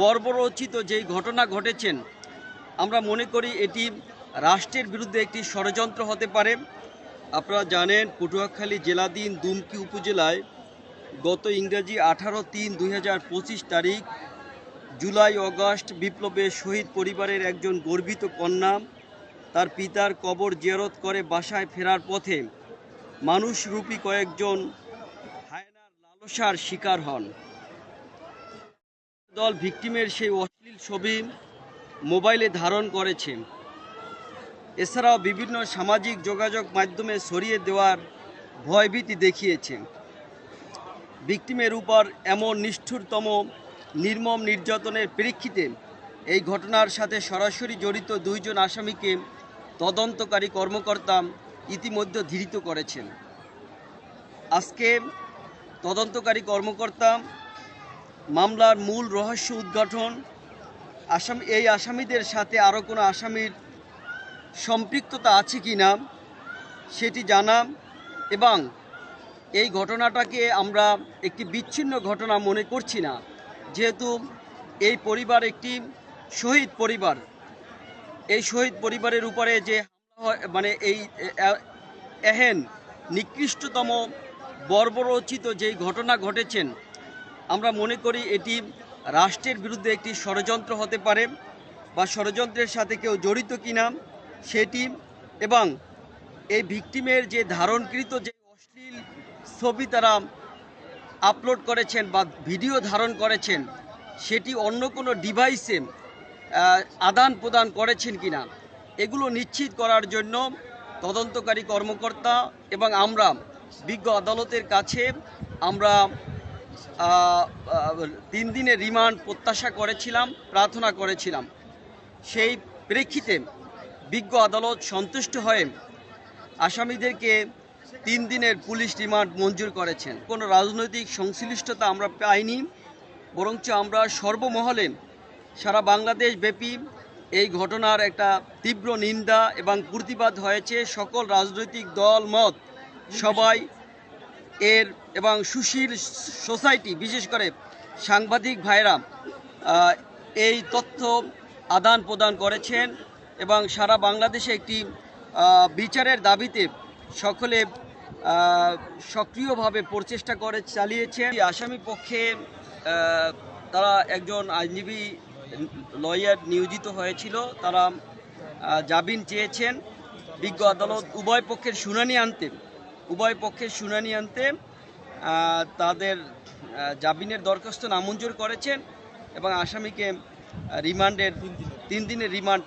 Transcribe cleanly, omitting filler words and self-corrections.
বর্বরোচিত যেই ঘটনা ঘটেছেন, আমরা মনে করি এটি রাষ্ট্রের বিরুদ্ধে একটি ষড়যন্ত্র হতে পারে। আপনারা জানেন, পটুয়াখালী জেলাধীন দুমকি উপজেলায় গত ইংরেজি 18/3/2025 তারিখ জুলাই অগাস্ট বিপ্লবে শহীদ পরিবারের একজন গর্বিত কন্যা তার পিতার কবর জিয়ারত করে বাসায় ফেরার পথে মানুষরূপী কয়েকজন হায়নার লালসার শিকার হন। দল ভিকটিমের সেই অশ্লীল ছবি মোবাইলে ধারণ করেছে। এছাড়াও বিভিন্ন সামাজিক যোগাযোগ মাধ্যমে ছড়িয়ে দেওয়ার ভয়ভীতি দেখিয়েছে। ভিকটিমের উপর এমন নিষ্ঠুরতম নির্মম নির্যাতনের প্রেক্ষিতে এই ঘটনার সাথে সরাসরি জড়িত দুইজন আসামিকে তদন্তকারী কর্মকর্তা ইতিমধ্যে ধৃত করেছেন। আজকে তদন্তকারী কর্মকর্তা মামলার মূল রহস্য উদ্ঘাটন, এই আসামিদের সাথে আরও কোনো আসামির সম্পৃক্ততা আছে কি না সেটি জানা, এবং এই ঘটনাটাকে আমরা একটি বিচ্ছিন্ন ঘটনা মনে করছি না, যেহেতু এই পরিবার একটি শহীদ পরিবার। এই শহীদ পরিবারের উপরে যে মানে এই এহেন নিকৃষ্টতম বর্বরোচিত যেই ঘটনা ঘটেছেন, আমরা মনে করি এটি রাষ্ট্রের বিরুদ্ধে একটি ষড়যন্ত্র হতে পারে, বা ষড়যন্ত্রের সাথে কেউ জড়িত কিনা সেটি, এবং এই ভিকটিমের যে ধারণকৃত যে অশ্লীল ছবি তারা আপলোড করেছেন বা ভিডিও ধারণ করেছেন, সেটি অন্য কোনো ডিভাইসে আদান প্রদান করেছেন কিনা, এগুলো নিশ্চিত করার জন্য তদন্তকারী কর্মকর্তা এবং আমরা বিজ্ঞ আদালতের কাছে আমরা 3 দিনের রিমান্ড প্রত্যাশা করেছিলাম, প্রার্থনা করেছিলাম। সেই প্রেক্ষিতে বিজ্ঞ আদালত সন্তুষ্ট হয়ে আসামিদেরকে 3 দিনের পুলিশ রিমান্ড মঞ্জুর করেছেন। কোনো রাজনৈতিক সংশ্লিষ্টতা আমরা পাইনি, বরঞ্চ আমরা সর্বমহলে সারা বাংলাদেশ ব্যাপী এই ঘটনার একটা তীব্র নিন্দা এবং প্রতিবাদ হয়েছে। সকল রাজনৈতিক দল মত সবাই এর, এবং সুশীল সোসাইটি, বিশেষ করে সাংবাদিক ভাইরা এই তথ্য আদান প্রদান করেছেন, এবং সারা বাংলাদেশে একটি বিচারের দাবিতে সকলে সক্রিয়ভাবে প্রচেষ্টা করে চালিয়েছেন। আসামি পক্ষে তারা একজন আইনজীবী লয়ার নিয়োজিত হয়েছিল, তারা জামিন চেয়েছেন। বিজ্ঞ আদালত উভয় পক্ষের শুনানি আনতে তাদের জামিনের দরখাস্ত নামঞ্জুর করেছেন, এবং আসামিকে রিমান্ডের 3 দিনের রিমান্ড